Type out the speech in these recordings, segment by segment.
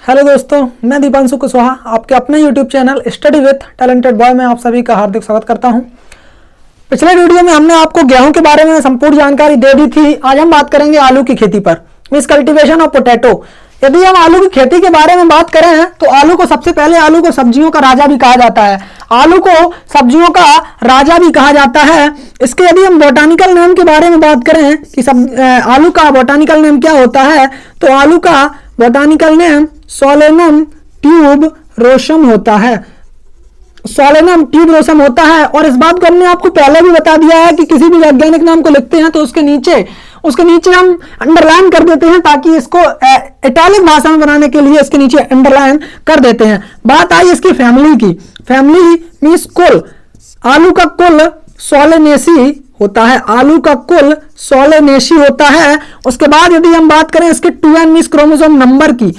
Hello दोस्तों, मैं दीपांशु कुशवाहा आपके अपने YouTube channel study with talented boy में आप सभी का हार्दिक स्वागत करता हूं। पिछले वीडियो में हमने आपको गेहूं के बारे में संपूर्ण जानकारी दे दी थी। आज हम बात करेंगे आलू की खेती पर, मींस कल्टीवेशन ऑफ पोटैटो। यदि हम आलू की खेती के बारे में बात करें तो आलू को सबसे पहले आलू को सब्जियों का राजा भी कहा जाता है। आलू को सब्जियों का राजा भी कहा जाता है। इसके यदि हम बोटानिकल नेम के बारे में बात करें कि आलू का बोटानिकल नेम क्या होता है, तो आलू का बोटानिकल नेम सोलेनम ट्यूबरोसम होता है। सोलेनम ट्यूबरोसम होता है। और इस बात को हमने आपको पहले भी बता दिया है कि किसी भी वैज्ञानिक नाम को लिखते हैं तो उसके नीचे हम अंडरलाइन कर देते हैं, ताकि इसको इटैलिक भाषा में बनाने के लिए इसके नीचे अंडरलाइन कर देते हैं। बात आई इसकी फैमिली की। फैमिली मींस कुल। आलू का कुल सोलेनेसी होता है। आलू का कुल सोलेनेसी होता है। उसके बाद यदि हम बात करें इसके 2n मींस क्रोमोसोम नंबर की,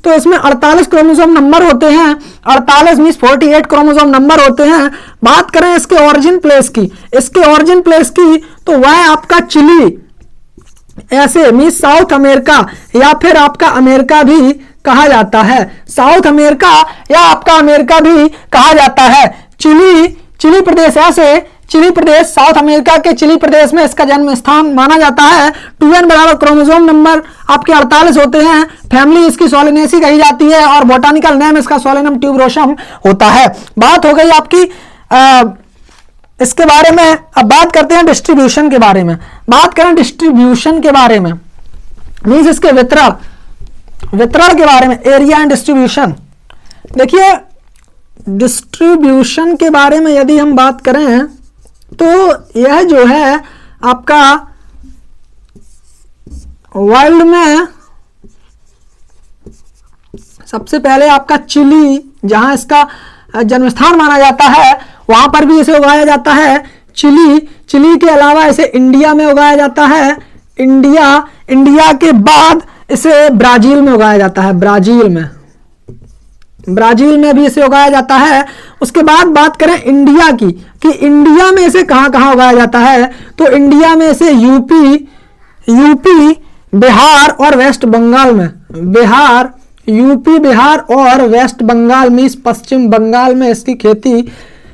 तो इसमें 48 क्रोमोसोम नंबर होते हैं। 48 मींस 48 क्रोमोसोम नंबर होते हैं। बात करें इसके ओरिजिन प्लेस की, तो वह आपका चिली ऐसे मींस साउथ अमेरिका या फिर आपका अमेरिका भी कहा जाता है। साउथ अमेरिका या आपका अमेरिका भी कहा जाता है। चिली प्रदेश ऐसे चिली प्रदेश, साउथ अमेरिका के चिली प्रदेश में इसका जन्म स्थान माना जाता है। 2n बराबर क्रोमोसोम नंबर आपके 48 होते हैं। फैमिली इसकी सोलेनेसी कही जाती है और बोटानिकल नेम इसका सोलेनम ट्यूबरोसम होता है। बात हो गई आपकी इसके बारे में। अब बात करते हैं डिस्ट्रीब्यूशन के बारे में। बात करें डिस्ट्रीब्यूशन के बारे में, मींस इसके वितरण के बारे में, एरिया एंड डिस्ट्रीब्यूशन। देखिए, डिस्ट्रीब्यूशन के बारे में यदि हम बात करें तो यह जो है आपका वर्ल्ड में सबसे पहले आपका चिली, जहां इसका जन्मस्थान माना जाता है, वहां पर भी इसे उगाया जाता है। चिली के अलावा इसे इंडिया में उगाया जाता है। इंडिया के बाद इसे ब्राजील में उगाया जाता है। ब्राजील में भी इसे उगाया जाता है। उसके बाद बात करें इंडिया की कि इंडिया में इसे कहां उगाया जाता है, तो इंडिया में इसे यूपी, बिहार और वेस्ट बंगाल में, यूपी, बिहार और वेस्ट बंगाल में, पश्चिम बंगाल में इसकी खेती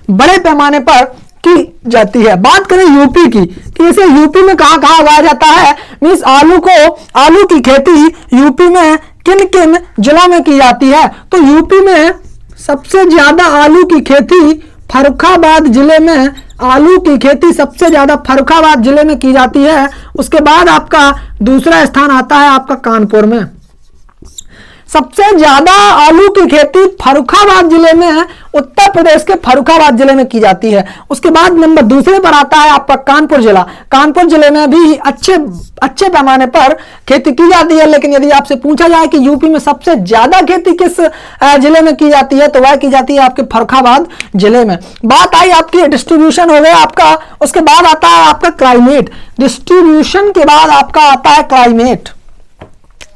बड़े पैमाने पर की जाती है। बात करें यूपी की कि इसे यूपी में कहां उगाया जाता है, मींस आलू की खेती यूपी में किन जिलों में की जाती है, तो यूपी में सबसे ज्यादा आलू की खेती फर्रुखाबाद जिले में, सबसे ज्यादा फर्रुखाबाद जिले में की जाती है। उसके बाद आपका दूसरा स्थान आता है आपका कानपुर में। सबसे ज्यादा आलू की खेती फर्रुखाबाद जिले में, उत्तर प्रदेश के फर्रुखाबाद जिले में की जाती है। उसके बाद नंबर दूसरे पर आता है आपका कानपुर जिला। कानपुर जिले में भी अच्छे पैमाने पर खेती की जाती है। लेकिन यदि आपसे पूछा जाए कि यूपी में सबसे ज्यादा खेती किस जिले में की जाती है, तो वह की जाती है आपके फर्रुखाबाद जिले में। बात आई आपकी डिस्ट्रीब्यूशन हो गया आपका। उसके बाद आता है आपका क्लाइमेट। डिस्ट्रीब्यूशन के बाद आपका आता है क्लाइमेट।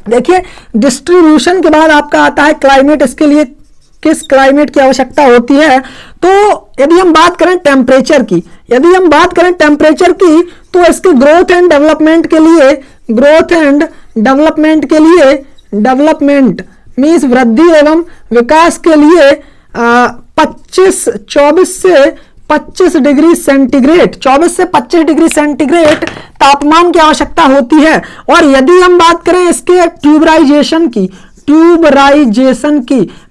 देखिए, डिस्ट्रीब्यूशन के बाद आपका आता है क्लाइमेट। इसके लिए किस क्लाइमेट की आवश्यकता होती है, तो यदि हम बात करें टेम्परेचर की, तो इसके ग्रोथ एंड डेवलपमेंट मींस वृद्धि एवं विकास के लिए 24 से 25 डिग्री सेंटीग्रेड तापमान की आवश्यकता होती है। और यदि हम बात करें इसके ट्यूबराइजेशन की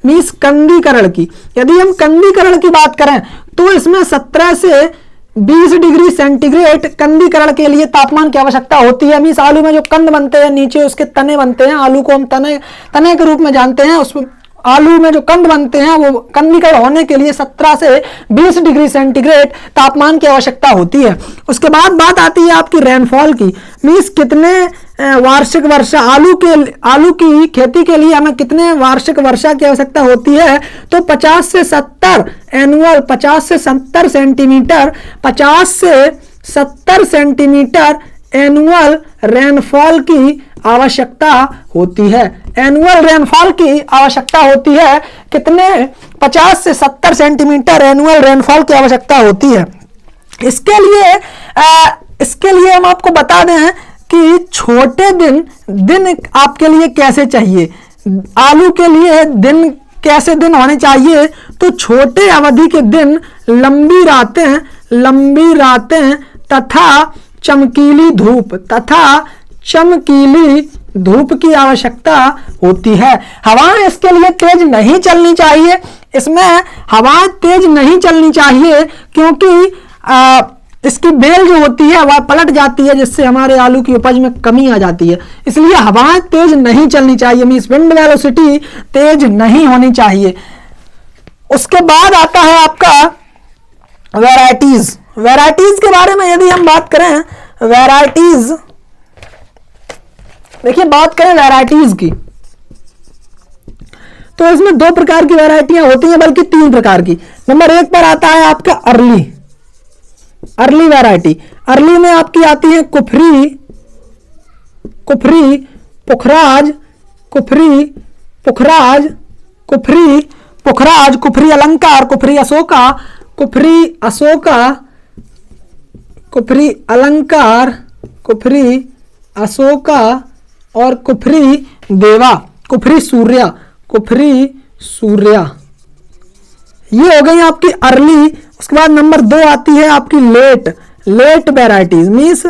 मींस कंदीकरण की, यदि हम कंदीकरण की बात करें तो इसमें 17 से 20 डिग्री सेंटीग्रेड कंदीकरण के लिए तापमान की आवश्यकता होती है। मींस आलू में जो कंद बनते हैं, नीचे उसके तने बनते हैं, आलू को हम तने के रूप में जानते हैं। उसमें आलू में जो कंद बनते हैं वो कंदीकरण होने के लिए 17 से 20 डिग्री सेंटीग्रेड तापमान की आवश्यकता होती है। उसके बाद बात आती है आपकी रेनफॉल की, मींस कितने वार्षिक वर्षा, आलू की खेती के लिए हमें कितने वार्षिक वर्षा की आवश्यकता होती है, तो 50 से 70 सेंटीमीटर एनुअल रेनफॉल की आवश्यकता होती है। कितने? 50 से 70 सेंटीमीटर एनुअल रेनफॉल की आवश्यकता होती है। इसके लिए हम आपको बता दें कि छोटे दिन आपके लिए कैसे चाहिए, आलू के लिए दिन कैसे दिन होने चाहिए, तो छोटे अवधि के दिन, लंबी रातें तथा चमकीली धूप की आवश्यकता होती है। हवाएं इसके लिए तेज नहीं चलनी चाहिए, इसमें हवाएं तेज नहीं चलनी चाहिए क्योंकि इसकी बेल जो होती है वह पलट जाती है, जिससे हमारे आलू की उपज में कमी आ जाती है। इसलिए हवाएं तेज नहीं चलनी चाहिए, मींस विंड वेलोसिटी तेज नहीं होनी चाहिए। उसके बाद आता है आपका वैरायटीज के बारे में यदि हम बात करें, वैरायटीज देखिए, बात करें वैरायटीज की तो इसमें 2 प्रकार की वैरायटियां होती हैं, बल्कि 3 प्रकार की। नंबर 1 पर आता है आपका अर्ली वैरायटी। अर्ली में आपकी आती है कुफरी, पुखराज, कुफरी अलंकार, कुफरी अशोका और कुफरी देवा, कुफरी सूर्या। ये हो गई आपकी अर्ली। उसके बाद नंबर 2 आती है आपकी लेट वैरायटीज, मीन्स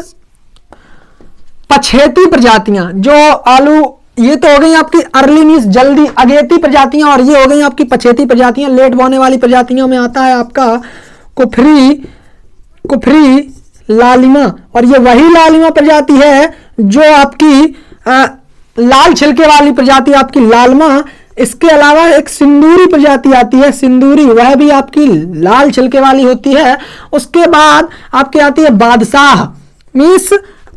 पछेती प्रजातियां। जो आलू, ये तो हो गई आपकी अर्ली मीन्स जल्दी अगेती प्रजातियां, और ये हो गई आपकी पछेती प्रजातियां। लेट बोने वाली प्रजातियों में आता है आपका कुफरी लालिमा, और ये वही लालिमा प्रजाति है जो आपकी लाल छिलके वाली प्रजाति आपकी लालमा। इसके अलावा एक सिंदूरी प्रजाति आती है, सिंदूरी, वह भी आपकी लाल छिलके वाली होती है। उसके बाद आपकी आती है बादशाह, मीन्स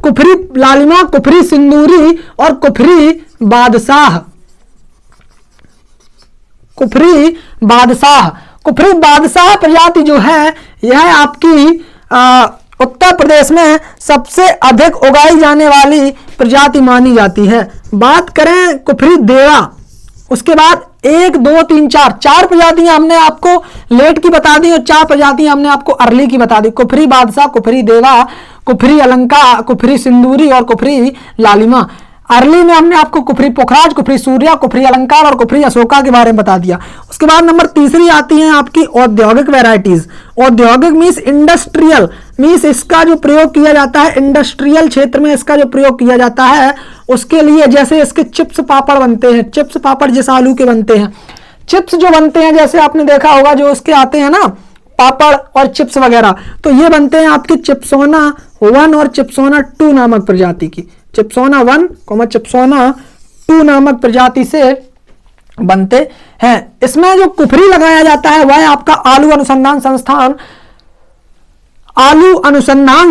कुफरी लालिमा, कुफरी सिंदूरी और कुफरी बादशाह। कुफरी बादशाह प्रजाति जो है यह आपकी उत्तर प्रदेश में सबसे अधिक उगाई जाने वाली प्रजाति मानी जाती है। बात करें कुफरी देवा, उसके बाद 1, 2, 3, 4 प्रजातियां हमने आपको लेट की बता दी और 4 प्रजातियां हमने आपको अर्ली की बता दी। कुफरी बादशाह, कुफरी देवा, कुफरी अलंकार, कुफरी सिंदूरी और कुफरी लालिमा। अर्ली में हमने आपको कुफरी पुखराज, कुफरी सूर्या, कुफरी अलंकार और कुफरी अशोका के बारे में बता दिया। उसके बाद नंबर 3 आती है आपकी औद्योगिक वैरायटीज। औद्योगिक मीन्स इंडस्ट्रियल, मीन्स इसका जो प्रयोग किया जाता है इंडस्ट्रियल क्षेत्र में, इसका जो प्रयोग किया जाता है उसके लिए, जैसे इसके चिप्स पापड़ बनते हैं, चिप्स पापड़ जैसे आलू के बनते हैं, चिप्स जो बनते हैं जैसे आपने देखा होगा जो उसके आते हैं ना पापड़ और चिप्स वगैरह, तो ये बनते हैं आपकी चिप्सोना 1 और चिप्सोना 2 नामक प्रजाति की। चिप्सोना 1, चिप्सोना 2 नामक प्रजाति से बनते हैं। इसमें जो कुफरी लगाया जाता है वह आपका आलू अनुसंधान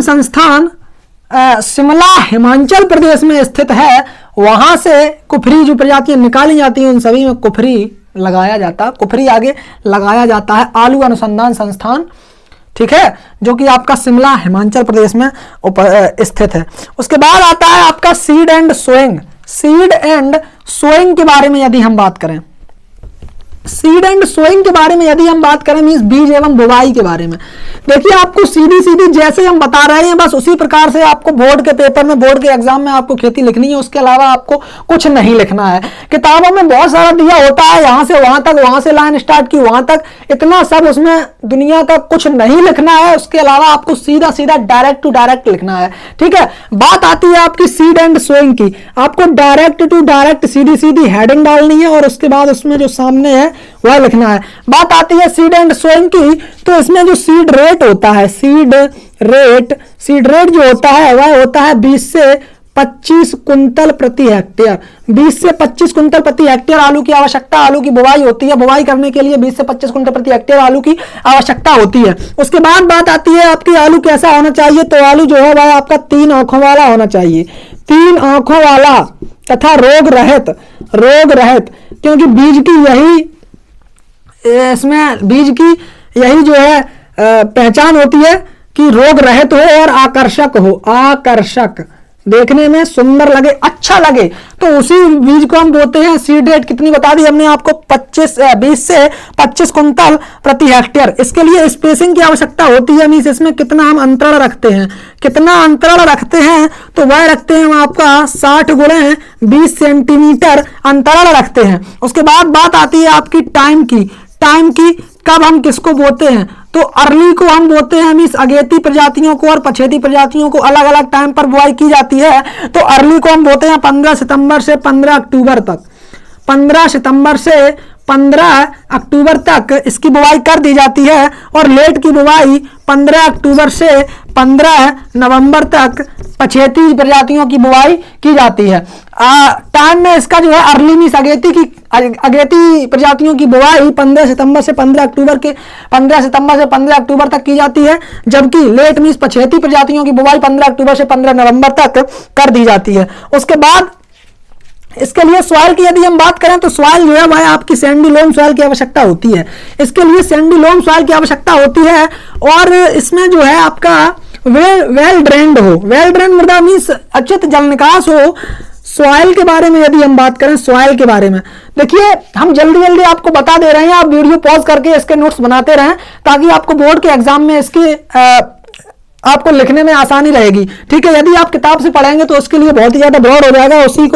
संस्थान शिमला हिमाचल प्रदेश में स्थित है। वहां से कुफरी जो प्रजातियां निकाली जाती हैं उन सभी में कुफरी लगाया जाता है, कुफरी आगे लगाया जाता है। आलू अनुसंधान संस्थान, ठीक है, जो कि आपका शिमला हिमाचल प्रदेश में स्थित है। उसके बाद आता है आपका seed and sowing. Seed and sowing के बारे में यदि हम बात करें, सीड एंड सोइंग के बारे में यदि हम बात करें मींस बीज एवं बुवाई के बारे में, देखिए आपको सीधी सीधी जैसे हम बता रहे हैं बस उसी प्रकार से आपको बोर्ड के पेपर में, बोर्ड के एग्जाम में आपको खेती लिखनी है। उसके अलावा आपको कुछ नहीं लिखना है। किताबों में बहुत सारा दिया होता है, यहां से वहां तक, वहां से लाइन स्टार्ट की वहां तक, इतना सब उसमें दुनिया का कुछ नहीं लिखना है। उसके अलावा आपको सीधा सीधा डायरेक्ट टू डायरेक्ट लिखना है, ठीक है। बात आती है आपकी सीड एंड सोइंग की, आपको डायरेक्ट टू डायरेक्ट सीधी सीधी हेडिंग डालनी है और उसके बाद उसमें जो सामने है वह लिखना है। बात आती है सीड एंड सोइंग की, तो इसमें जो सीड रेट होता है, सीड रेट जो होता है वह होता है 20 से 25 कुंतल प्रति हेक्टेयर। 20 से 25 कुंतल प्रति हेक्टेयर आलू की आवश्यकता, आलू की बुवाई होती है। बुवाई करने के लिए 20 से 25 कुंतल प्रति हेक्टेयर आलू की आवश्यकता होती है। उसके बाद बात आती है आपकी आलू कैसा होना चाहिए, तो आलू जो है वह आपका 3 आंखों वाला होना चाहिए, 3 आंखों वाला तथा रोग रहित, क्योंकि बीज की यही, इसमें बीज की यही जो है पहचान होती है कि रोग रहित हो और आकर्षक हो। आकर्षक देखने में सुंदर लगे, अच्छा लगे, तो उसी बीज को हम बोते हैं। सीड रेट कितनी बता दी हमने आपको, 20 से 25 कुंतल प्रति हेक्टेयर। इसके लिए स्पेसिंग की आवश्यकता होती है, मीन्स इसमें कितना हम अंतराल रखते हैं, कितना अंतराल रखते हैं, तो वह रखते हैं हम आपका 60 गुणे 20 सेंटीमीटर अंतराल रखते हैं। उसके बाद बात आती है आपकी टाइम की। टाइम की कब हम किसको बोते हैं, तो अर्ली को हम बोते हैं, मीन्स अगेती प्रजातियों को और पछेती प्रजातियों को अलग अलग टाइम पर बुआई की जाती है। तो अर्ली को हम बोते हैं 15 सितंबर से 15 अक्टूबर तक। 15 सितंबर से 15 अक्टूबर तक इसकी बुआई कर दी जाती है, और लेट की बुआई 15 अक्टूबर से 15 नवंबर तक पछेती प्रजातियों की बुआई की जाती है। टाइम में इसका जो है अर्ली मीन्स अगेती प्रजातियों की बुआई 15 सितंबर से 15 अक्टूबर तक की जाती है, जबकि लेट मीन्स पछेती प्रजातियों की बुआई 15 अक्टूबर से 15 नवंबर तक कर दी जाती है। उसके बाद इसके लिए सॉइल की यदि हम बात करें तो सॉइल जो है वह आपकी सैंडी लोम सॉइल की आवश्यकता होती है। इसके लिए सैंडी लोम सॉइल की आवश्यकता होती है, और इसमें जो है आपका वेल ड्रेन्ड हो, वेल ड्रेन्ड मृदा मीन्स उचित जल निकास हो। सॉइल के बारे में यदि हम बात करें, सॉइल के बारे में देखिए हम जल्दी जल्दी आपको बता दे रहे हैं, आप वीडियो पॉज करके इसके नोट्स बनाते रहें ताकि आपको बोर्ड के एग्जाम में इसकी आपको लिखने में आसानी रहेगी। ठीक है, यदि आप किताब से पढ़ेंगे तो उसके लिए बहुत ही ज्यादा ब्रॉड हो जाएगा। उसी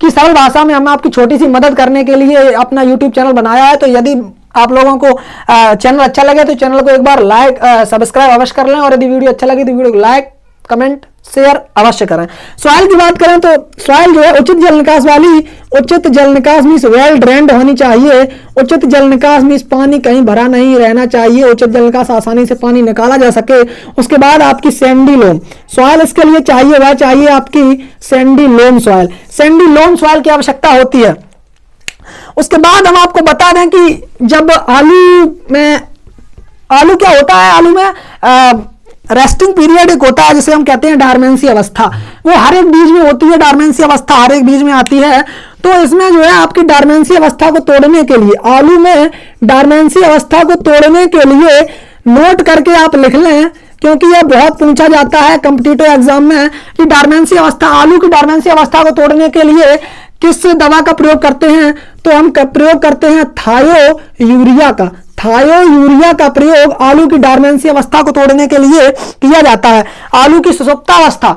की सरल भाषा में हम आपकी छोटी सी मदद करने के लिए अपना यूट्यूब चैनल बनाया है। तो यदि आप लोगों को चैनल अच्छा लगे तो चैनल को एक बार लाइक सब्सक्राइब अवश्य कर लें, और यदि वीडियो अच्छा लगे तो वीडियो को लाइक कमेंट शेयर अवश्य करें। सॉइल की बात करें तो सॉइल जो है उचित जल निकास वाली, उचित जल निकास मीन्स वेल ड्रेन्ड होनी चाहिए। उचित जल निकास मीन्स पानी कहीं भरा नहीं रहना चाहिए, उचित जल निकास आसानी से पानी निकाला जा सके। उसके बाद आपकी सैंडी लोम सॉइल इसके लिए चाहिए, वह चाहिए आपकी sandy loam soil. Sandy loam soil की आवश्यकता होती है। उसके बाद हम आपको बता दें कि जब आलू क्या होता है, आलू में रेस्टिंग पीरियड एक होता है जिसे हम कहते हैं डार्मेंसी अवस्था। वो हर एक बीज में होती है, डार्मेंसी अवस्था हर एक बीज में आती है। तो इसमें जो है आपकी डार्मेंसी अवस्था को तोड़ने के लिए, आलू में डार्मेंसी अवस्था को तोड़ने के लिए नोट करके आप लिख लें, क्योंकि यह बहुत पूछा जाता है कॉम्पिटिटिव एग्जाम में कि डार्मेंसी अवस्था, आलू की डार्मेंसी अवस्था को तोड़ने के लिए किस दवा का प्रयोग करते हैं, तो हम प्रयोग करते हैं थायो यूरिया का। थायो यूरिया का प्रयोग आलू की डार्मेंसी अवस्था को तोड़ने के लिए किया जाता है। आलू की सुसुप्तावस्था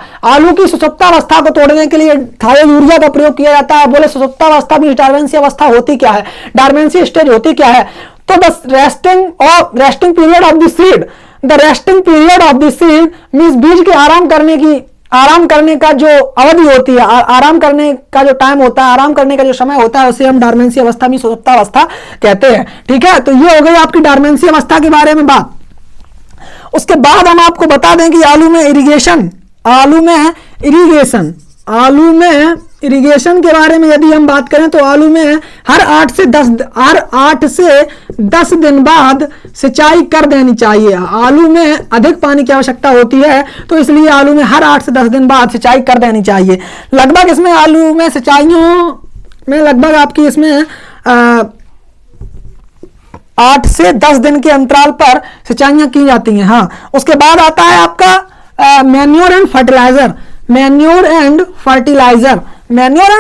को तोड़ने के लिए थायो यूरिया का प्रयोग किया जाता है। बोले सुसुप्तावस्था में डार्मेंसी अवस्था होती क्या है, डार्मेंसी स्टेज होती क्या है, तो the resting period of the seed, the resting period of the seed means बीज के आराम करने का जो अवधि होती है, आराम करने का जो टाइम होता है, आराम करने का जो समय होता है, उसे हम डार्मेंसी अवस्था में सुसुप्तावस्था कहते हैं। ठीक है, तो ये हो गई आपकी डार्मेंसी अवस्था के बारे में बात। उसके बाद हम आपको बता दें कि आलू में इरिगेशन के बारे में यदि हम बात करें तो आलू में हर 8 से 10 दिन बाद सिंचाई कर देनी चाहिए। आलू में अधिक पानी की आवश्यकता होती है, तो इसलिए आलू में हर 8 से 10 दिन बाद सिंचाई कर देनी चाहिए। लगभग इसमें आलू में सिंचाइयों में लगभग आपकी इसमें 8 से 10 दिन के अंतराल पर सिंचाइयां की जाती हैं। हाँ, उसके बाद आता है आपका manure and fertiliser. Manure and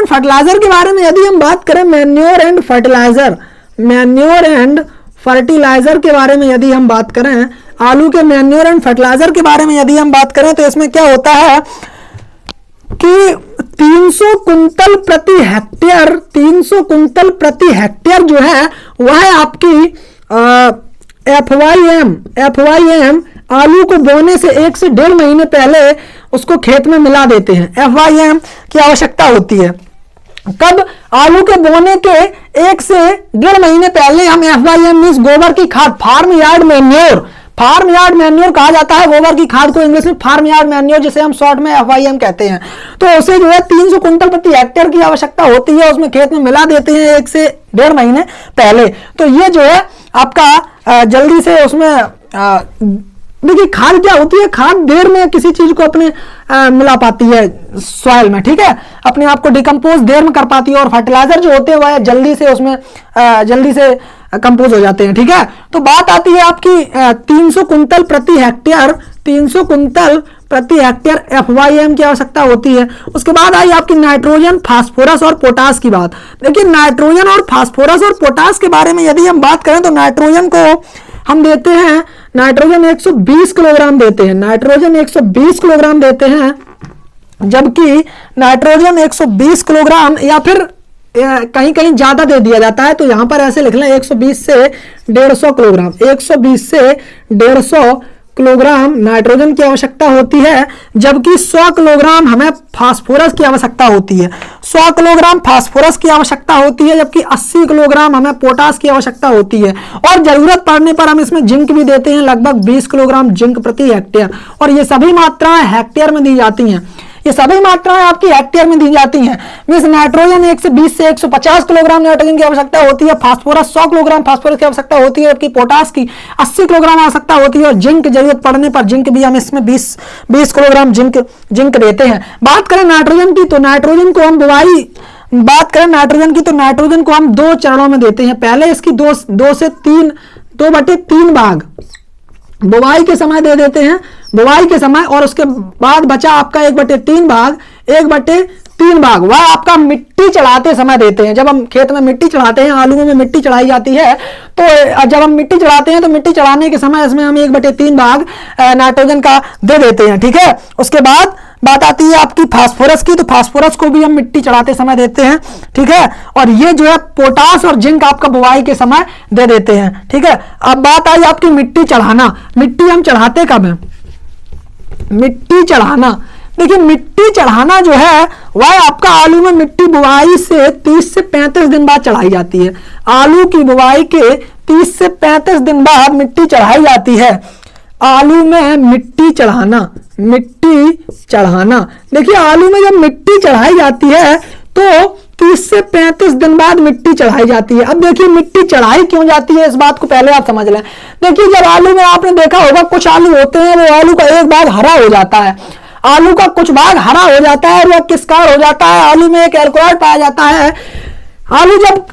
fertiliser के बारे में यदि हम बात करें, मैन्योर एंड फर्टिलाइजर के बारे में यदि हम बात करें, आलू के मैन्योर एंड फर्टिलाइजर के बारे में यदि हम बात करें, तो इसमें क्या होता है कि 300 कुंतल प्रति हेक्टेयर जो है वह आपकी FYM आलू को बोने से 1 से 1.5 महीने पहले उसको खेत में मिला देते हैं। FYM की आवश्यकता होती है। कब? आलू के बोने के 1 से 1.5 महीने पहले हम FYM मींस गोबर की खाद, फार्म यार्ड मैन्योर कहा जाता है गोबर की खाद को, इंग्लिश में फार्म यार्ड मैन्योर, जिसे हम शॉर्ट में FYM कहते हैं। तो उसे जो है 300 कुंटल प्रति हेक्टेयर की आवश्यकता होती है, उसमें खेत में मिला देते हैं 1 से 1.5 महीने पहले। तो ये जो है आपका जल्दी से उसमें देखिए खाद क्या होती है, खाद देर में किसी चीज को अपने मिला पाती है सॉइल में, ठीक है, अपने आप को डिकम्पोज देर में कर पाती है, और फर्टिलाइजर जो होते हैं वह जल्दी से उसमें जल्दी से कंपोज हो जाते हैं। ठीक है, तो बात आती है आपकी 300 कुंतल प्रति प्रति हेक्टेयर FYM की आवश्यकता होती है। उसके बाद आई आपकी नाइट्रोजन, फास्फोरस और पोटास की बात। देखिए नाइट्रोजन और फास्फोरस और पोटास के बारे में यदि हम बात करें तो नाइट्रोजन को हम देते हैं, नाइट्रोजन 120 किलोग्राम देते हैं, नाइट्रोजन 120 किलोग्राम देते हैं, जबकि नाइट्रोजन 120 किलोग्राम या फिर कहीं कहीं ज्यादा दे दिया जाता है, तो यहां पर ऐसे लिख लें 120 से 150 किलोग्राम, 120 से 150 किलोग्राम नाइट्रोजन की आवश्यकता होती है, जबकि 100 किलोग्राम हमें फास्फोरस की आवश्यकता होती है। 100 किलोग्राम फास्फोरस की आवश्यकता होती है, जबकि 80 किलोग्राम हमें पोटास की आवश्यकता होती है। और जरूरत पड़ने पर हम इसमें जिंक भी देते हैं, लगभग 20 किलोग्राम जिंक प्रति हेक्टेयर। और ये सभी मात्राएं हेक्टेयर में दी जाती हैं, ये सभी मात्राएं आपकी हेक्टेयर में दी जाती हैं। मींस नाइट्रोजन 120 से 150 किलोग्राम नाइट्रोजन की आवश्यकता होती है, फास्फोरस 100 किलोग्राम फास्फोरस की आवश्यकता होती है, जबकि पोटास की 80 किलोग्राम आवश्यकता होती है। और जिंक जरूरत पड़ने पर जिंक भी हम इसमें 20 किलोग्राम जिंक देते हैं। बात करें नाइट्रोजन की, तो नाइट्रोजन को हम बात करें नाइट्रोजन की, तो नाइट्रोजन को हम 2 चरणों में देते हैं। पहले इसकी 2/3 भाग बुवाई के समय दे देते हैं, बुवाई के समय, और उसके बाद बचा आपका 1/3 भाग, 1/3 भाग वह आपका मिट्टी चढ़ाते समय देते हैं। जब हम खेत में मिट्टी चढ़ाते हैं, आलूओं में मिट्टी चढ़ाई जाती है, तो जब हम मिट्टी चढ़ाते हैं तो मिट्टी चढ़ाने के समय इसमें हम 1/3 भाग नाइट्रोजन का दे देते हैं। ठीक है, उसके बाद बात आती है आपकी फास्फोरस की, तो फास्फोरस को भी हम मिट्टी चढ़ाते समय देते हैं। ठीक है, और ये जो है पोटास और जिंक आपका बुवाई के समय दे देते हैं। ठीक है, अब बात आई आपकी मिट्टी चढ़ाना। मिट्टी हम चढ़ाते कब है? मिट्टी चढ़ाना, देखिए मिट्टी चढ़ाना जो है वह आपका आलू में मिट्टी बुवाई से 30 से 35 दिन बाद चढ़ाई जाती है। आलू की बुवाई के 30 से 35 दिन बाद मिट्टी चढ़ाई जाती है। आलू में मिट्टी चढ़ाना, मिट्टी चढ़ाना, देखिए आलू में जब मिट्टी चढ़ाई जाती है तो 30 से 35 दिन बाद मिट्टी चढ़ाई जाती है। अब देखिए मिट्टी चढ़ाई क्यों जाती है, इस बात को पहले आप समझ लें। देखिए जब आलू में आपने देखा होगा कुछ आलू होते हैं वो आलू का एक भाग हरा हो जाता है, आलू का कुछ भाग हरा हो जाता है, वह किस कारण हो जाता है? आलू में एक एल्कोलाइड पाया जाता है। आलू जब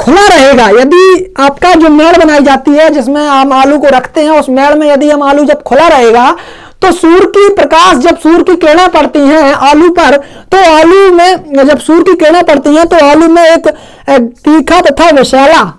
खुला रहेगा, यदि आपका जो मेड़ बनाई जाती है जिसमें हम आलू को रखते हैं, उस मेड़ में यदि हम आलू जब खुला रहेगा तो सूर्य की प्रकाश, जब सूर्य की किरणें पड़ती हैं आलू पर, तो आलू में जब सूर्य की किरणें पड़ती हैं तो आलू में एक तीखा तथा विषैला,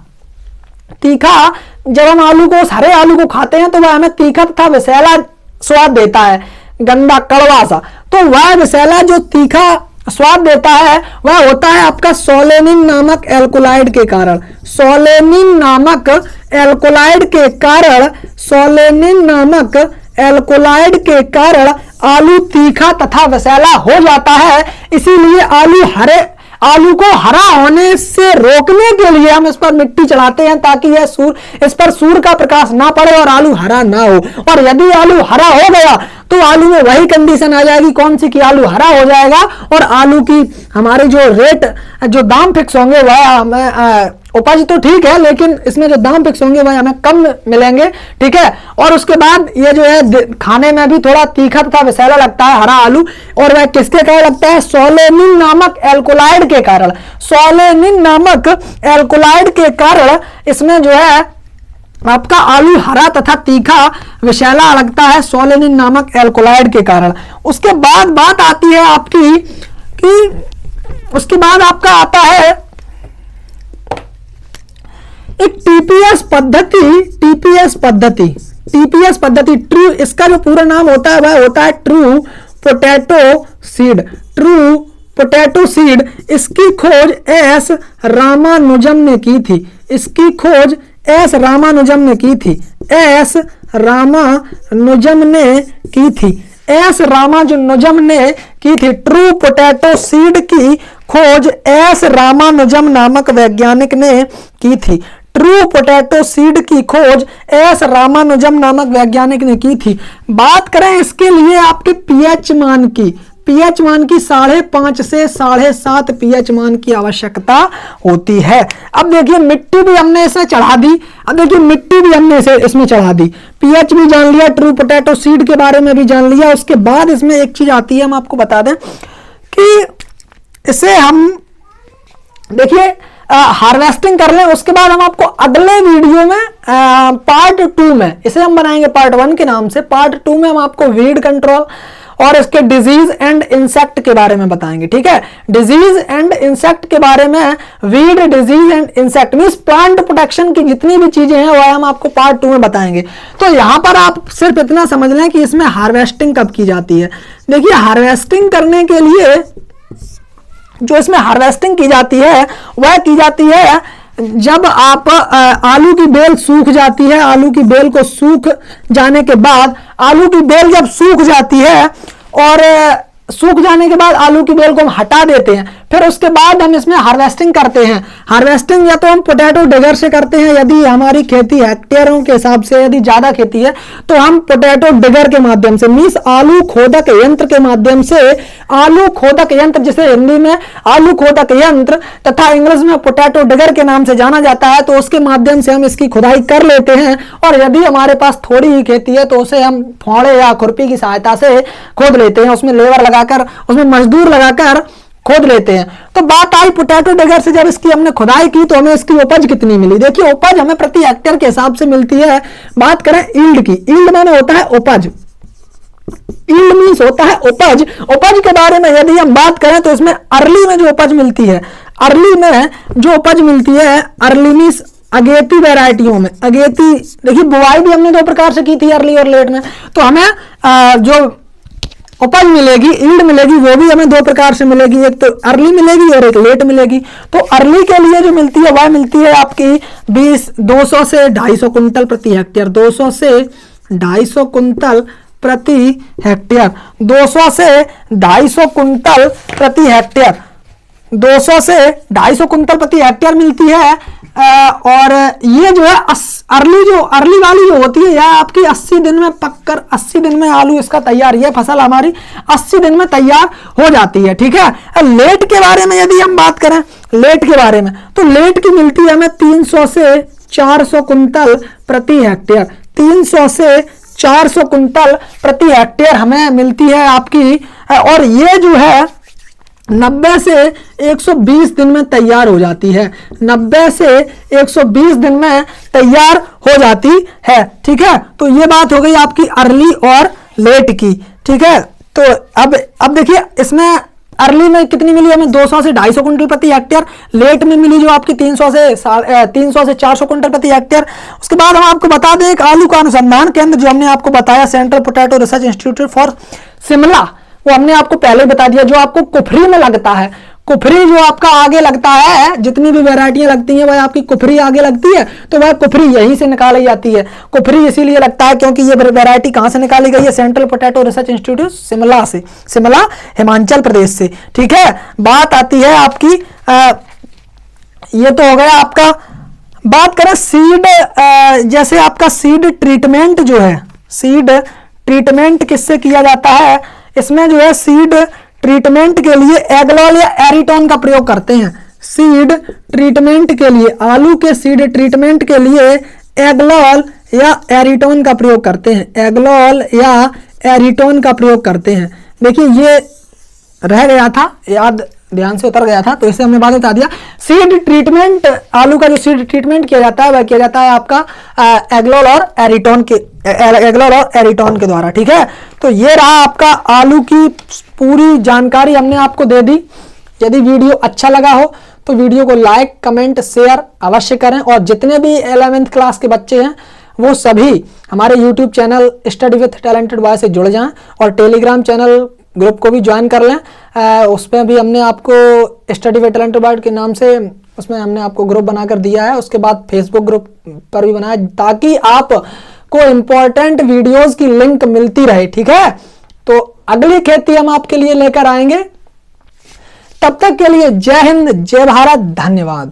तीखा, जब हम आलू को, उस हरे आलू को खाते हैं तो वह हमें तीखा तथा विषैला स्वाद देता है, गंदा कड़वा सा। तो वह विषैला जो तीखा स्वाद देता है वह होता है आपका सोलेनिन नामक एल्कोलाइड के कारण। सोलेनिन नामक एल्कोलाइड के कारण, सोलेनिन नामक एल्कोलाइड के कारण आलू तीखा तथा विषैला हो जाता है। इसीलिए आलू को हरा होने से रोकने के लिए हम इस पर मिट्टी चढ़ाते हैं, ताकि इस पर सूर्य का प्रकाश ना पड़े और आलू हरा ना हो। और यदि आलू हरा हो गया तो आलू में वही कंडीशन आ जाएगी, कौन सी, कि आलू हरा हो जाएगा और आलू की हमारे जो दाम फिक्स होंगे वह हमें, उपज तो ठीक है लेकिन इसमें जो दाम फिक्स होंगे वह हमें कम मिलेंगे। ठीक है, और उसके बाद ये जो है खाने में भी थोड़ा तीखा तथा विषैला लगता है हरा आलू, और वह किसके कारण लगता है? सोलेनिन नामक एल्कोलाइड के कारण। सोलेनिन नामक एल्कोलाइड के कारण इसमें जो है आपका आलू हरा तथा तीखा विषैला लगता है, सोलेनिन नामक एल्कोलाइड के कारण। उसके बाद बात आती है आपकी कि उसके बाद आपका आता है एक टीपीएस पद्धति, ट्रू, इसका जो पूरा नाम होता है वह होता है true potato seed. True potato seed, इसकी खोज एस रामानुजम ने की थी। इसकी खोज एस रामानुजम ने की थी। एस रामानुजम ने की थी। एस रामानुजम ने की थी। ट्रू पोटैटो सीड की खोज एस रामानुजम नामक वैज्ञानिक ने की थी। ट्रू पोटैटो सीड की खोज एस रामानुजम नामक वैज्ञानिक ने की थी। बात करें इसके लिए आपके पीएच मान की, पीएच मान की 5.5 से 7.5 पीएच मान की आवश्यकता होती है। अब देखिए मिट्टी भी हमने इसमें चढ़ा दी, अब देखिए मिट्टी भी हमने इसमें चढ़ा दी, पीएच भी जान लिया, ट्रू पोटैटो सीड के बारे में भी जान लिया। उसके बाद इसमें एक चीज आती है, हम आपको बता दें कि इसे हम देखिए हार्वेस्टिंग कर लें, उसके बाद हम आपको अगले वीडियो में पार्ट 2 में, इसे हम बनाएंगे पार्ट 1 के नाम से, पार्ट 2 में हम आपको वीड कंट्रोल और इसके डिजीज एंड इंसेक्ट के बारे में बताएंगे। ठीक है, डिजीज एंड इंसेक्ट के बारे में, weed disease and insect means plant protection की जितनी भी चीजें हैं वह हम आपको पार्ट 2 में बताएंगे। तो यहां पर आप सिर्फ इतना समझ लें कि इसमें हार्वेस्टिंग कब की जाती है। देखिए, हार्वेस्टिंग करने के लिए जो इसमें हार्वेस्टिंग की जाती है वह की जाती है जब आप आलू की बेल सूख जाती है, आलू की बेल को सूख जाने के बाद, आलू की बेल जब सूख जाती है और सूख जाने के बाद आलू की बेल को हम हटा देते हैं, फिर उसके बाद हम इसमें हार्वेस्टिंग करते हैं। हार्वेस्टिंग या तो हम पोटैटो डिगर से करते हैं, यदि हमारी खेती हेक्टेयरों के हिसाब से यदि ज्यादा खेती है तो हम पोटैटो डिगर के माध्यम से, मींस आलू खोदक यंत्र के माध्यम से, आलू खोदक यंत्र जिसे हिंदी में आलू खोदक यंत्र तथा इंग्लिश में पोटैटो डिगर के नाम से जाना जाता है, तो उसके माध्यम से हम इसकी खुदाई कर लेते हैं। और यदि हमारे पास थोड़ी ही खेती है तो उसे हम फावड़े या खुरपी की सहायता से खोद लेते हैं, उसमें लेबर लगाकर, उसमें मजदूर लगाकर खोद लेते हैं। तो बात आई पोटैटो डिगर से, जब इसकी हमने खुदाई की तो हमें इसकी उपज कितनी मिली। देखिए, उपज हमें प्रति हेक्टेयर के हिसाब से मिलती है। बात करें ईल्ड की, ईल्ड माने होता है उपज, ईल्ड मींस होता है उपज। उपज के बारे में यदि हम बात करें तो इसमें अर्ली में जो उपज मिलती है, अर्ली में जो उपज मिलती है, अर्ली मींस अगेती वैरायटियों में, अगेती, देखिए बुआई भी हमने दो प्रकार से की थी, अर्ली और लेट में, तो हमें जो उपज मिलेगी, ईल्ड मिलेगी, वो भी हमें दो प्रकार से मिलेगी, एक तो अर्ली मिलेगी और एक लेट मिलेगी। तो अर्ली के लिए जो मिलती है वह मिलती है आपकी 200 से 250 कुंटल प्रति हेक्टेयर, 200 से 250 कुंटल प्रति हेक्टेयर, 200 से 250 कुंटल प्रति हेक्टेयर, 200 से 250 कुंटल प्रति हेक्टेयर मिलती है। और ये जो है अर्ली वाली जो होती है, यह आपकी 80 दिन में पककर 80 दिन में आलू इसका तैयार, ये फसल हमारी 80 दिन में तैयार हो जाती है। ठीक है, लेट के बारे में यदि हम बात करें, लेट के बारे में, तो लेट की मिलती है हमें 300 से 400 कुंटल प्रति हेक्टेयर, 300 से 400 कुंटल प्रति हेक्टेयर हमें मिलती है आपकी। और ये जो है 90 से 120 दिन में तैयार हो जाती है, 90 से 120 दिन में तैयार हो जाती है। ठीक है, तो ये बात हो गई आपकी अर्ली और लेट की। ठीक है, तो अब देखिए, इसमें अर्ली में कितनी मिली हमें, 200 से 250 कुंटल प्रति हेक्टेयर, लेट में मिली जो आपकी 300 से 400 कुंटल प्रति हेक्टेयर। उसके बाद हम आपको बता दें, एक आलू का अनुसंधान केंद्र जो हमने आपको बताया, central potato research institute for Shimla, वो हमने आपको पहले बता दिया, जो आपको कुफरी में लगता है, कुफरी जो आपका आगे लगता है, जितनी भी वैरायटियां लगती हैं वह आपकी कुफरी आगे लगती है, तो वह कुफरी यहीं से निकाली जाती है। कुफरी इसीलिए लगता है क्योंकि ये वैरायटी कहां से निकाली गई है, central potato research institute Shimla से, शिमला हिमाचल प्रदेश से। ठीक है, बात आती है आपकी ये तो हो गया आपका। बात करें सीड, जैसे आपका सीड ट्रीटमेंट जो है, सीड ट्रीटमेंट किससे किया जाता है, इसमें जो है सीड ट्रीटमेंट के लिए एग्लोल या एरिटोन का प्रयोग करते हैं। सीड ट्रीटमेंट के लिए, आलू के सीड ट्रीटमेंट के लिए एग्लोल या एरिटोन का प्रयोग करते हैं, एग्लोल या एरिटोन का प्रयोग करते हैं। देखिए, ये रह गया था, याद ध्यान से उतर गया था, तो इसे हमने बाद बता दिया। सीड ट्रीटमेंट, आलू का जो सीड ट्रीटमेंट किया जाता है वह किया जाता है आपका एग्लोल और एरिटोन के, एग्लोल और एरिटोन के द्वारा। ठीक है, तो ये रहा आपका आलू की पूरी जानकारी हमने आपको दे दी। यदि वीडियो अच्छा लगा हो तो वीडियो को लाइक, कमेंट, शेयर अवश्य करें, और जितने भी 11th क्लास के बच्चे हैं वो सभी हमारे YouTube channel study with talented boy से जुड़ जाएं, और टेलीग्राम चैनल ग्रुप को भी ज्वाइन कर लें। उसमें भी हमने आपको स्टडी विथ टैलेंटेड बॉय के नाम से उसमें हमने आपको ग्रुप बनाकर दिया है। उसके बाद फेसबुक ग्रुप पर भी बनाया, ताकि आप को इंपॉर्टेंट वीडियोस की लिंक मिलती रहे। ठीक है, तो अगली खेती हम आपके लिए लेकर आएंगे। तब तक के लिए जय हिंद, जय भारत, धन्यवाद।